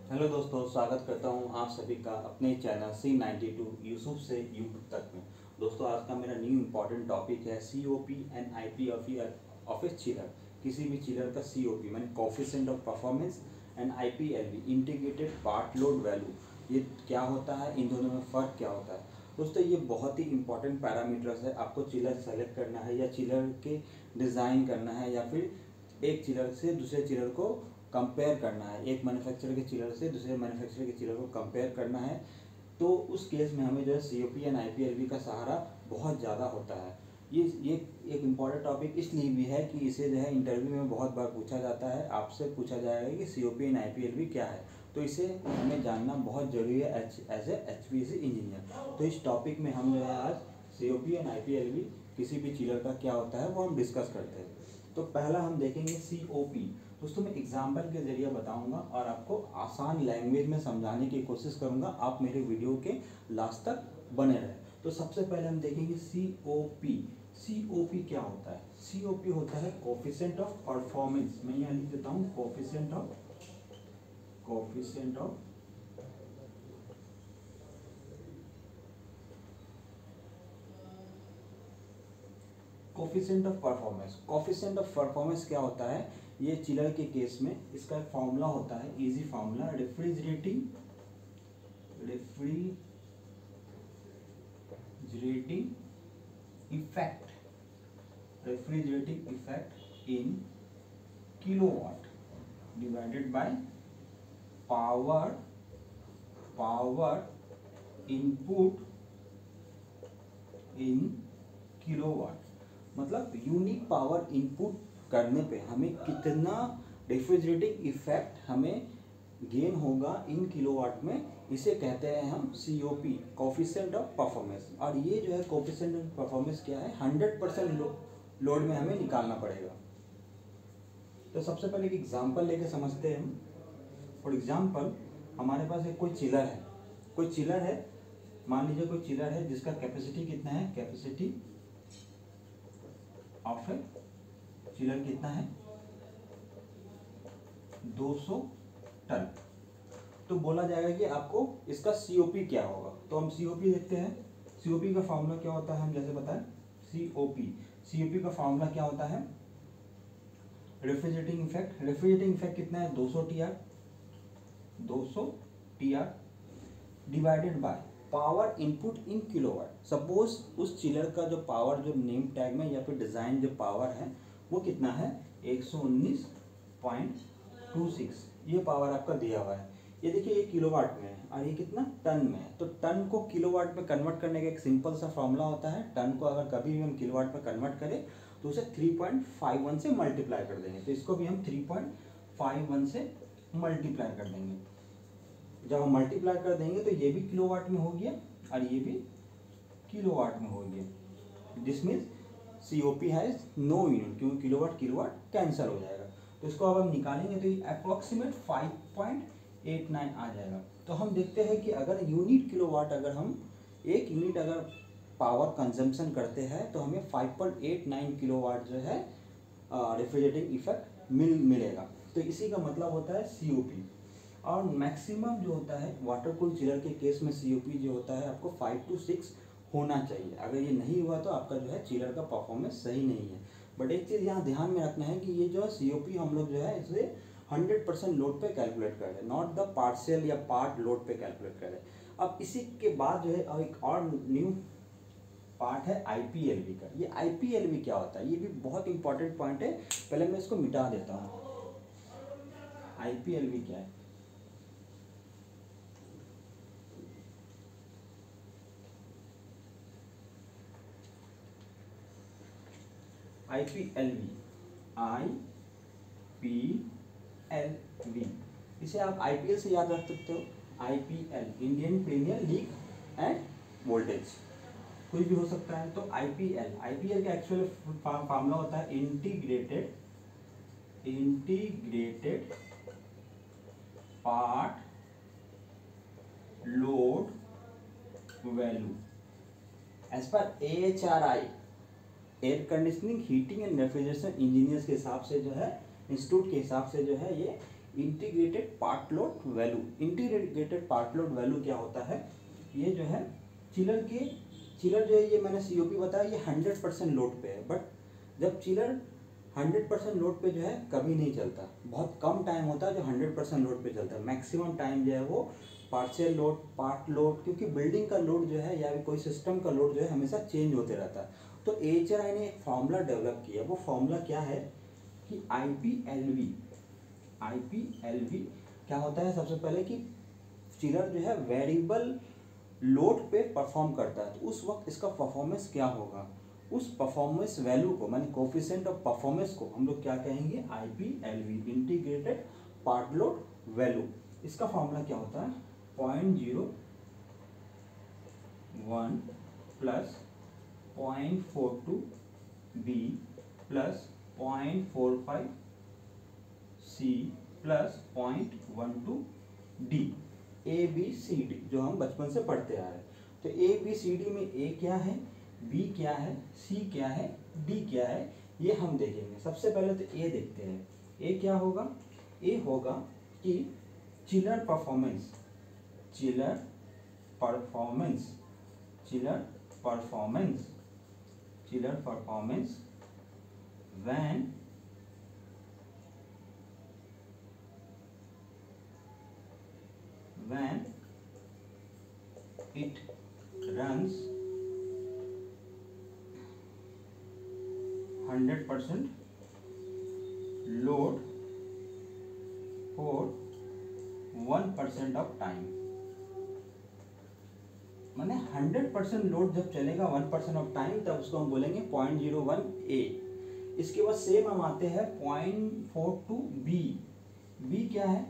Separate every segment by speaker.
Speaker 1: Hello दोस्तों, स्वागत करता हूं आप सभी का अपने चैनल C92 यूसुफ से यूट्यूब तक में। दोस्तों, आज का मेरा न्यू इम्पॉर्टेंट टॉपिक है COP and IP of A chiller. किसी भी चिलर का COP माने coefficient of performance and IPLV integrated part load value, ये क्या होता है, इन दोनों में फ़र्क क्या होता है। दोस्तों, ये बहुत ही इंपॉर्टेंट पैरामीटर्स है। आपको चिलर सेलेक्ट करना है या चिलर के डिज़ाइन करना है या फिर एक चिलर से दूसरे चिलर को कंपेयर करना है, एक मैन्युफैक्चरर के चिलर से दूसरे मैन्युफैक्चरर के चिलर को कंपेयर करना है, तो उस केस में हमें जो है COP एंड IPLV का सहारा बहुत ज़्यादा होता है। ये एक इम्पॉर्टेंट टॉपिक इसलिए भी है कि इसे जो है इंटरव्यू में बहुत बार पूछा जाता है। आपसे पूछा जाएगा कि COP एंड IPLV क्या है, तो इसे हमें जानना बहुत ज़रूरी है एज ए HPC इंजीनियर। तो इस टॉपिक में हम जो है आज COP एंड IPLV किसी भी चिलर का क्या होता है वो हम डिस्कस करते हैं। तो पहला हम देखेंगे COP। दोस्तों, मैं एग्जाम्पल के जरिए बताऊंगा और आपको आसान लैंग्वेज में समझाने की कोशिश करूंगा। आप मेरे वीडियो के लास्ट तक बने रहे। तो सबसे पहले हम देखेंगे COP। COP क्या होता है? COP होता है कोफिशिएंट ऑफ परफॉर्मेंस। मैं यहाँ लिख देता हूँ coefficient of coefficient of performance. Coefficient of performance क्या होता है? ये चिलर के केस में इसका एक फॉर्मूला होता है, easy formula, refrigerating effect in kilowatt divided by power input in kilowatt. मतलब यूनिट पावर इनपुट करने पे हमें कितना रेफ्रिजरेटिंग इफेक्ट हमें गेन होगा इन किलोवाट में, इसे कहते हैं हम COP, कोफिशिएंट ऑफ परफॉर्मेंस। और ये जो है कोफिशिएंट ऑफ परफॉर्मेंस क्या है, 100% लोड में हमें निकालना पड़ेगा। तो सबसे पहले एक एग्जांपल लेके समझते हैं हम। फॉर एग्जांपल, हमारे पास एक कोई चिलर है, मान लीजिए कोई चिलर है जिसका कैपेसिटी कितना है, कैपेसिटी ऑफ ए चिलर कितना है, 200 टन। तो बोला जाएगा कि आपको इसका COP क्या होगा। तो हम COP देखते हैं। COP का फॉर्मूला क्या होता है, हम जैसे बताएं। COP का फॉर्मूला क्या होता है, रेफ्रिजरेटिंग इफेक्ट कितना है, 200 TR divided by power input in kilowatt. Suppose उस चिलर का जो पावर, जो नेम टैग में या फिर डिज़ाइन जो पावर है वो कितना है, 119.26। ये पावर आपका दिया हुआ है। ये देखिए, ये किलोवाट में है और ये कितना टन में है। तो टन को किलोवाट में कन्वर्ट करने का एक सिंपल सा फॉर्मूला होता है। टन को अगर कभी भी हम किलोवाट में कन्वर्ट करें तो उसे 3.51 से मल्टीप्लाई कर देंगे। तो इसको भी हम 3.51 से मल्टीप्लाई कर देंगे। जब हम मल्टीप्लाई कर देंगे तो ये भी किलोवाट में हो गया और ये भी किलोवाट में हो गया। This means COP has no unit, क्योंकि किलोवाट कैंसिल हो जाएगा। तो इसको अब हम निकालेंगे तो ये अप्रोक्सीमेट 5.89 आ जाएगा। तो हम देखते हैं कि अगर यूनिट किलोवाट, अगर हम एक यूनिट अगर पावर कंजम्पशन करते हैं तो हमें 5.89 किलोवाट जो है रेफ्रिजरेटिंग इफेक्ट मिलेगा। तो इसी का मतलब होता है COP। और मैक्सिमम जो होता है वाटर कूल चिलर के केस में COP जो होता है आपको 5 to 6 होना चाहिए। अगर ये नहीं हुआ तो आपका जो है चिलर का परफॉर्मेंस सही नहीं है। बट एक चीज़ यहाँ ध्यान में रखना है कि ये जो है COP हम लोग जो है इसे 100% लोड पे कैलकुलेट कर रहे हैं, नॉट द पार्शियल या पार्ट लोड पे कैलकुलेट कर रहे हैं। अब इसी के बाद जो है एक और न्यू पार्ट है IPLV का। ये IPLV क्या होता है, ये भी बहुत इंपॉर्टेंट पॉइंट है। पहले मैं इसको मिटा देता हूँ। IPLV क्या है? IPLV इसे आप IPL से याद रख सकते हो। IPL Indian Premier League and voltage, कोई भी हो सकता है। तो IPL का एक्चुअल फार्मूला होता है integrated part load value as per AHRI, air conditioning heating and refrigeration engineers के हिसाब से जो है, इंस्टीट्यूट के हिसाब से जो है ये integrated part load value. Integrated part load value क्या होता है, ये जो है चिलर जो है ये मैंने सीओपी बताया, ये 100% लोड पे है, बट जब चिलर 100% लोड पे जो है कभी नहीं चलता, बहुत कम टाइम होता है जो 100% लोड पे चलता है। मैक्सिमम टाइम जो है वो पार्शियल लोड, पार्ट लोड, क्योंकि बिल्डिंग का लोड जो है या कोई सिस्टम का लोड जो है हमेशा चेंज होते रहता है। तो एएचआरआई ने एक फॉर्मूला डेवलप किया, वो फॉर्मूला क्या है कि आईपीएलवी क्या होता है, सबसे पहले कि चिलर जो है वेरिएबल लोड पे परफॉर्म करता है, तो उस वक्त इसका परफॉर्मेंस क्या होगा, उस परफॉर्मेंस वैल्यू को माने कोफिशिएंट ऑफ परफॉर्मेंस को हम लोग क्या कहेंगे, IPLV, integrated part load value. इसका फॉर्मूला क्या होता है, 0.01 plus 0.42 B plus 0.45 C plus 0.12 D, A B C D जो हम बचपन से पढ़ते आ रहे हैं। तो ए बी सी डी में ए क्या है, बी क्या है, सी क्या है, डी क्या है, ये हम देखेंगे। सबसे पहले तो ए देखते हैं। ए क्या होगा, ए होगा कि chiller performance when it runs 100% load for 1% of time. माने 100% लोड जब चलेगा 1% ऑफ टाइम, तब उसको हम बोलेंगे 0.01 ए। इसके बाद सेम हम आते हैं 0.42 बी। बी क्या है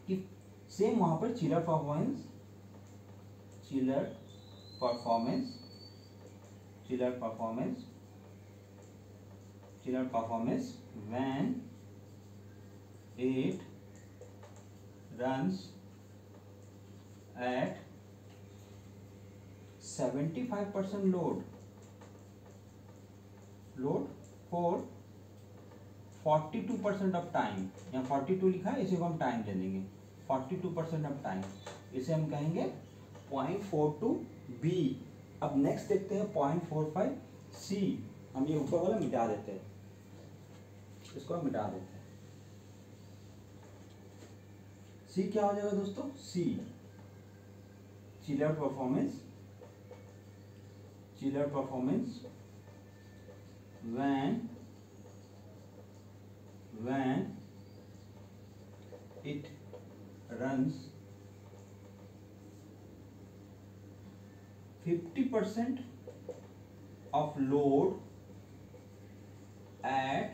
Speaker 1: कि सेम वहां पर chiller performance when it runs at 75% load for 42% of time, यहाँ 42 लिखा है, इसी को हम टाइम दे देंगे, 42% ऑफ टाइम, इसे हम कहेंगे 0.42 बी। अब नेक्स्ट देखते हैं 0.45 सी। हम ये ऊपर वाला मिटा देते हैं, इसको हम मिटा देते हैं। सी क्या हो जाएगा दोस्तों, see chiller performance when it runs 50% of load at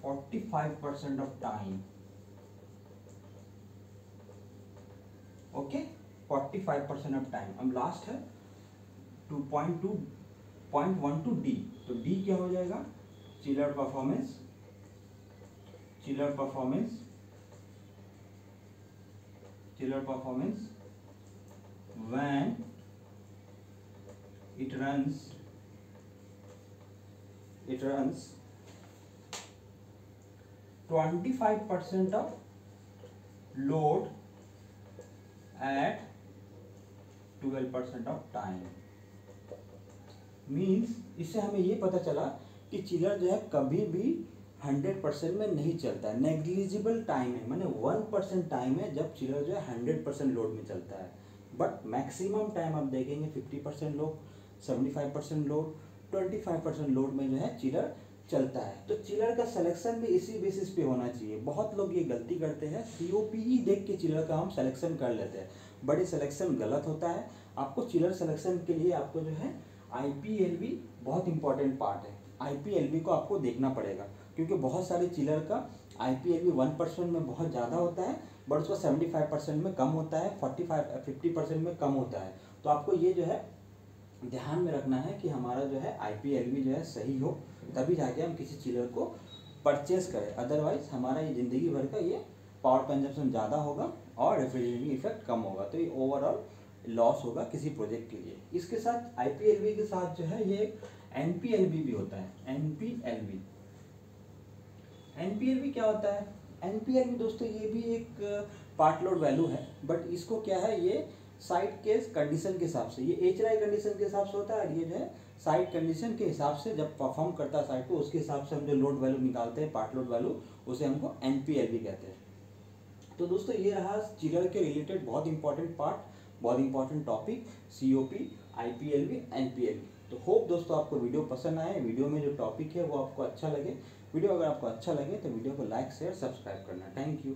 Speaker 1: 45% of time। Okay, 45% of time. अब लास्ट है 2.12 डी। तो डी क्या हो जाएगा, chiller performance when it runs 25% of load at 12% of time. Means इससे हमें ये पता चला कि चिलर जो है कभी भी 100% में नहीं चलता है, नेग्लिजिबल टाइम है, माने 1% टाइम है जब चिलर जो है 100% लोड में चलता है। बट मैक्सिमम टाइम आप देखेंगे 50% लोड, 75% लोड, 25% लोड में जो है चिलर चलता है। तो चिलर का सिलेक्शन भी इसी बेसिस पे होना चाहिए। बहुत लोग ये गलती करते हैं, सीओपी ही देख के चिलर का हम सिलेक्शन कर लेते हैं, बट ये सिलेक्शन गलत होता है। आपको चिलर सिलेक्शन के लिए आपको जो है आईपीएलवी बहुत इंपॉर्टेंट पार्ट है। आईपीएलवी को आपको देखना पड़ेगा, क्योंकि बहुत सारे चिलर का आईपीएलवी 1% में बहुत ज़्यादा होता है, बट उसका 75% में कम होता है, 50% में कम होता है। तो आपको ये जो है ध्यान में रखना है कि हमारा जो है आईपीएलवी जो है सही हो, तभी जाके हम किसी चिलर को परचेस करें। अदरवाइज हमारा ये ज़िंदगी भर का ये पावर कंजप्शन ज़्यादा होगा और रेफ्रिजरेटिंग इफेक्ट कम होगा, तो ये ओवरऑल लॉस होगा किसी प्रोजेक्ट के लिए। इसके साथ आईपीएलवी के साथ जो है ये एनपीएलवी भी होता है। एनपीएलवी क्या होता है? एनपीएलवी दोस्तों ये भी एक पार्ट लोड वैल्यू है, बट इसको क्या है, ये साइट के कंडीशन के हिसाब से, ये एचआई कंडीशन के हिसाब से होता है, और ये जो है साइट कंडीशन के हिसाब से जब परफॉर्म करता है साइट को, उसके हिसाब से हम जो लोड वैल्यू निकालते हैं, पार्ट लोड वैल्यू, उसे हमको एनपीएलवी कहते हैं। तो दोस्तों ये रहा चिलर के रिलेटेड बहुत इंपॉर्टेंट पार्ट, बहुत इंपॉर्टेंट टॉपिक, सीओपी, आईपीएलवी, एनपीएलवी। तो होप दोस्तों आपको वीडियो पसंद आए, वीडियो में जो टॉपिक है वो आपको अच्छा लगे। वीडियो अगर आपको अच्छा लगे तो वीडियो को लाइक शेयर सब्सक्राइब करना। Thank you.